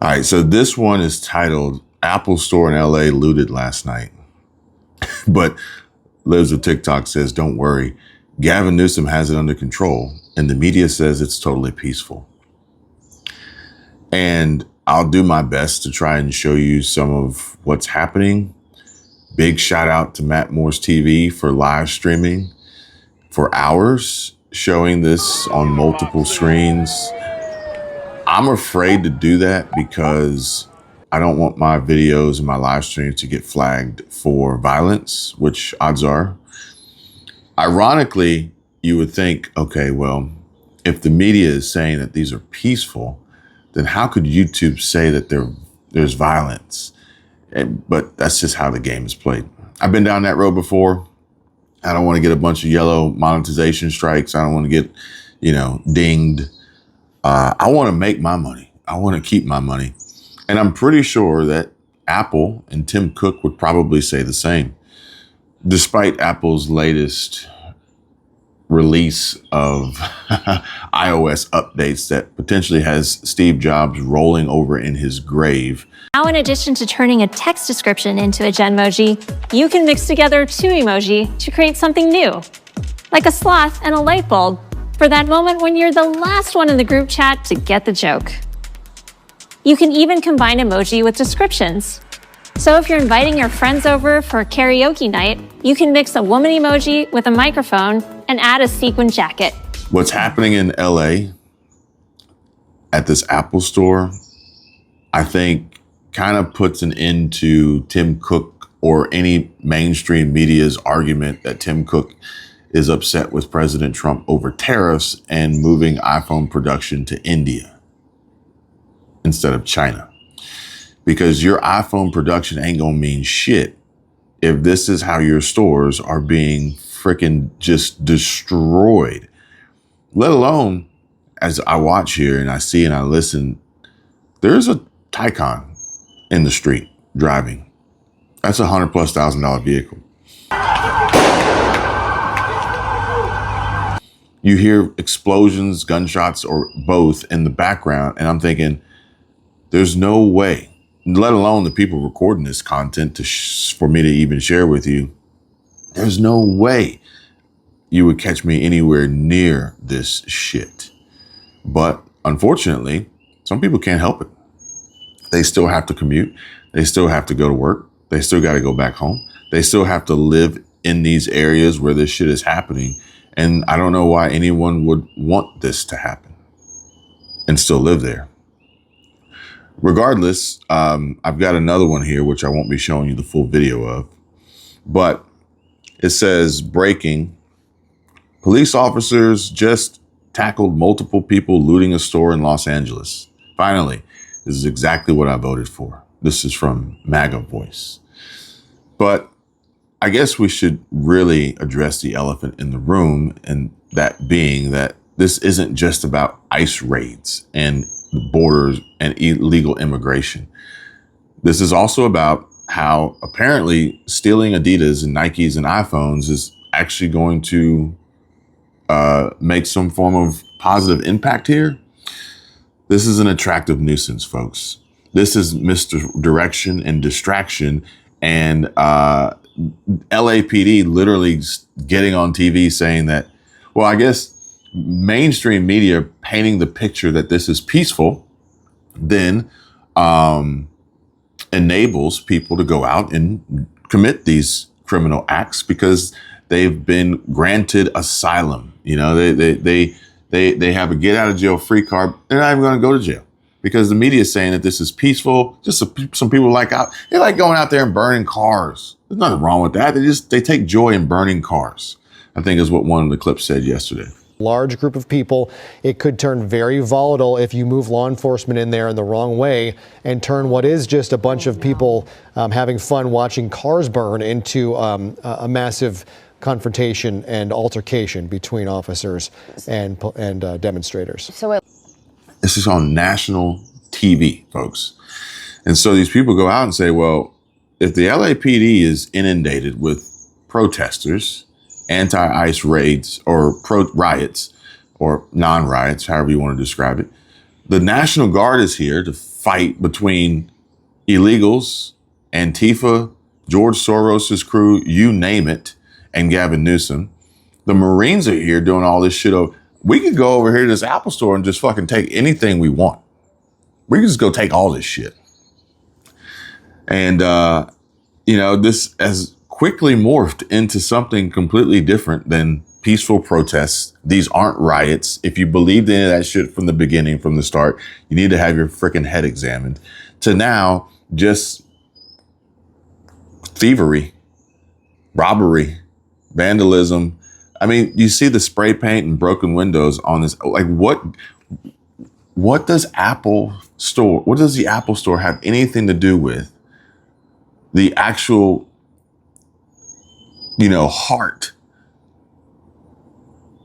All right, so this one is titled Apple Store in LA looted last night. But Liz of TikTok says, don't worry, Gavin Newsom has it under control and the media says it's totally peaceful. And I'll do my best to try and show you some of what's happening. Big shout out to Matt Moore's TV for live streaming for hours, showing this on multiple screens. I'm afraid to do that because I don't want my videos and my live streams to get flagged for violence, which odds are. Ironically, you would think, okay, well, if the media is saying that these are peaceful, then how could YouTube say that there's violence? But that's just how the game is played. I've been down that road before. I don't want to get a bunch of yellow monetization strikes. I don't want to get, dinged. I want to make my money. I want to keep my money. And I'm pretty sure that Apple and Tim Cook would probably say the same. Despite Apple's latest release of iOS updates that potentially has Steve Jobs rolling over in his grave. Now, in addition to turning a text description into a Genmoji, you can mix together two emoji to create something new, like a sloth and a light bulb, for that moment when you're the last one in the group chat to get the joke. You can even combine emoji with descriptions. So if you're inviting your friends over for a karaoke night, you can mix a woman emoji with a microphone and add a sequin jacket. What's happening in LA at this Apple store, I think kind of puts an end to Tim Cook or any mainstream media's argument that Tim Cook is upset with President Trump over tariffs and moving iPhone production to India instead of China. Because your iPhone production ain't gonna mean shit if this is how your stores are being freaking just destroyed. Let alone, as I watch here and I see and I listen, there's a Taycan in the street driving. That's $100,000+ vehicle. You hear explosions, gunshots, or both in the background, and I'm thinking, there's no way, let alone the people recording this content for me to even share with you, there's no way you would catch me anywhere near this shit. But unfortunately, some people can't help it. They still have to commute. They still have to go to work. They still got to go back home. They still have to live in these areas where this shit is happening. And I don't know why anyone would want this to happen and still live there. Regardless, I've got another one here, which I won't be showing you the full video of, but it says, breaking, police officers just tackled multiple people looting a store in Los Angeles. Finally, this is exactly what I voted for. This is from MAGA Voice. But I guess we should really address the elephant in the room, and that being that this isn't just about ICE raids and the borders and illegal immigration. This is also about how apparently stealing Adidas and Nikes and iPhones is actually going to make some form of positive impact here. This is an attractive nuisance, folks. This is misdirection and distraction, and LAPD literally getting on TV saying that, well, I guess mainstream media painting the picture that this is peaceful, then enables people to go out and commit these criminal acts because they've been granted asylum. You know, they have a get out of jail free card. They're not even going to go to jail because the media is saying that this is peaceful. Just some people they like going out there and burning cars. There's nothing wrong with that. They take joy in burning cars, I think is what one of the clips said yesterday. Large group of people. It could turn very volatile if you move law enforcement in there in the wrong way and turn what is just a bunch of people having fun watching cars burn into a massive confrontation and altercation between officers and demonstrators. This is on national TV, folks. And so these people go out and say, well, if the LAPD is inundated with protesters, anti-ICE raids or riots or non-riots, however you want to describe it, the National Guard is here to fight between illegals, Antifa, George Soros's crew, you name it, and Gavin Newsom. The Marines are here doing all this shit. We could go over here to this Apple store and just fucking take anything we want. We could just go take all this shit. And, this has quickly morphed into something completely different than peaceful protests. These aren't riots. If you believed in any of that shit from the beginning, from the start, you need to have your freaking head examined. To now, just thievery, robbery, vandalism. I mean, you see the spray paint and broken windows on this. Like, what does the Apple Store have anything to do with the actual, heart,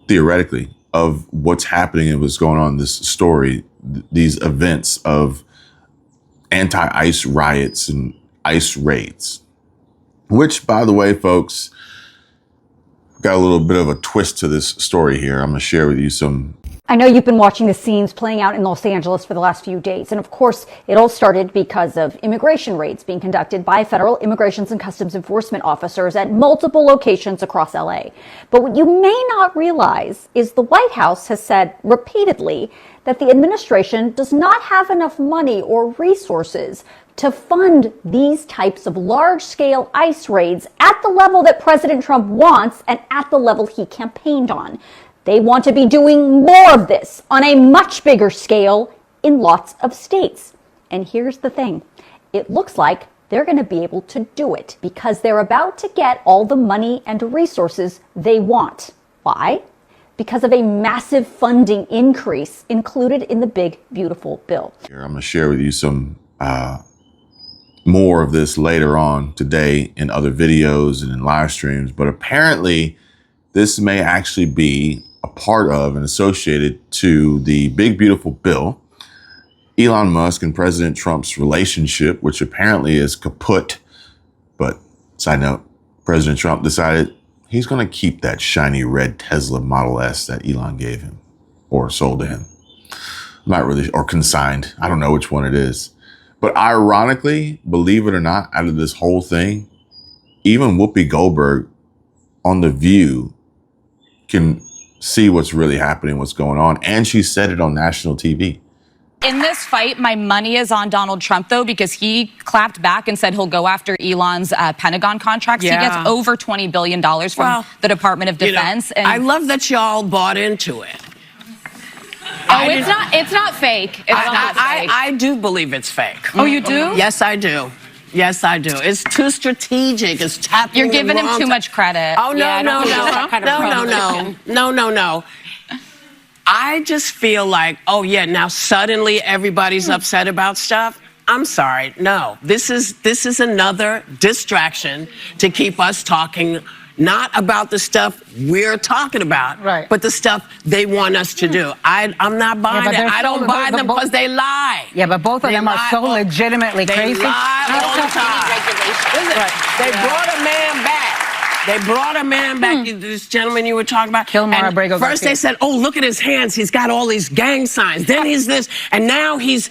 theoretically, of what's happening and what's going on in this story, these events of anti-ICE riots and ICE raids? Which, by the way, folks, got a little bit of a twist to this story here. I'm going to share with you some. I know you've been watching the scenes playing out in Los Angeles for the last few days. And of course, it all started because of immigration raids being conducted by federal immigrations and customs enforcement officers at multiple locations across LA. But what you may not realize is the White House has said repeatedly that the administration does not have enough money or resources to fund these types of large-scale ICE raids at the level that President Trump wants and at the level he campaigned on. They want to be doing more of this on a much bigger scale in lots of states. And here's the thing. It looks like they're going to be able to do it because they're about to get all the money and resources they want. Why? Because of a massive funding increase included in the big, beautiful bill. Here, I'm going to share with you some more of this later on today in other videos and in live streams. But apparently, this may actually be a part of and associated to the big, beautiful bill. Elon Musk and President Trump's relationship, which apparently is kaput. But side note, President Trump decided he's going to keep that shiny red Tesla Model S that Elon gave him or sold to him. Not really, or consigned. I don't know which one it is. But ironically, believe it or not, out of this whole thing, even Whoopi Goldberg on The View can see what's really happening, what's going on. And she said it on national TV. In this fight, my money is on Donald Trump, though, because he clapped back and said he'll go after Elon's Pentagon contracts. Yeah. He gets over $20 billion from the Department of Defense. And I love that y'all bought into it. It's not fake. I do believe it's fake. Oh, you do? Yes, I do. Yes, I do. It's too strategic. It's tapping. You're giving him too much credit. Oh, no, no. I just feel like, oh, yeah, now suddenly everybody's upset about stuff. I'm sorry. No, this is another distraction to keep us talking not about the stuff we're talking about, right, but the stuff they want us to do. I'm not buying it. I don't buy them because they lie. Yeah, but both of them are so legitimately crazy. They lie all the time. Listen, they brought a man back. They brought a man back, this gentleman you were talking about. First they said, oh, look at his hands. He's got all these gang signs. Then he's this. And now he's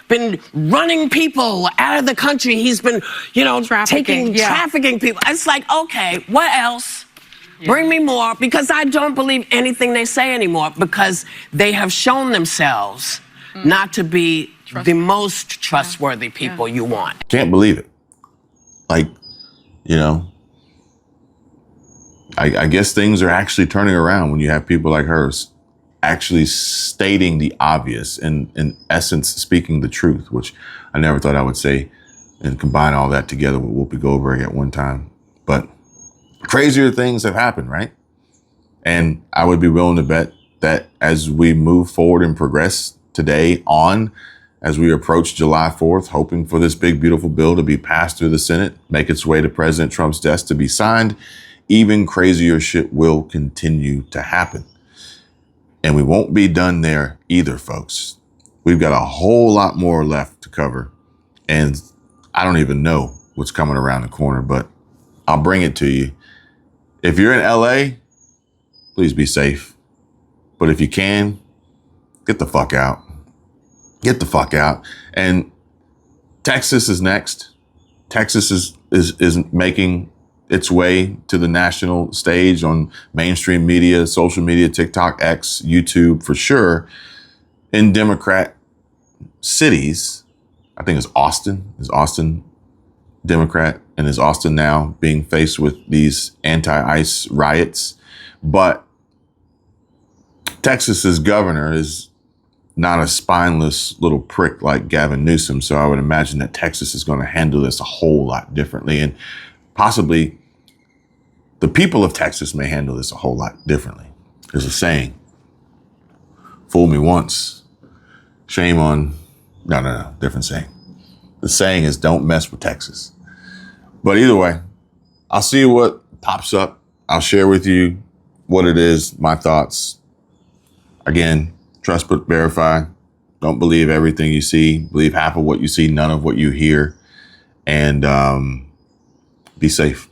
been running people out of the country. He's been, trafficking people. It's like, okay, what else? Yeah. Bring me more, because I don't believe anything they say anymore, because they have shown themselves not to be the most trustworthy people you want. Can't believe it. Like, I guess things are actually turning around when you have people like hers actually stating the obvious and in essence speaking the truth, which I never thought I would say, and combine all that together with Whoopi Goldberg at one time. But crazier things have happened, right? And I would be willing to bet that as we move forward and progress today on, as we approach July 4th, hoping for this big, beautiful bill to be passed through the Senate, make its way to President Trump's desk to be signed, even crazier shit will continue to happen. And we won't be done there either, folks. We've got a whole lot more left to cover. And I don't even know what's coming around the corner, but I'll bring it to you. If you're in LA, please be safe. But if you can, get the fuck out. Get the fuck out. And Texas is next. Texas is making its way to the national stage on mainstream media, social media, TikTok, X, YouTube, for sure. In Democrat cities, I think it's Austin. Is Austin Democrat? And is Austin now being faced with these anti-ICE riots? But Texas's governor is not a spineless little prick like Gavin Newsom. So I would imagine that Texas is going to handle this a whole lot differently. And possibly the people of Texas may handle this a whole lot differently. There's a saying, fool me once, shame on, no, different saying. The saying is don't mess with Texas. But either way, I'll see what pops up. I'll share with you what it is, my thoughts. Again, trust but verify. Don't believe everything you see. Believe half of what you see, none of what you hear. And be safe.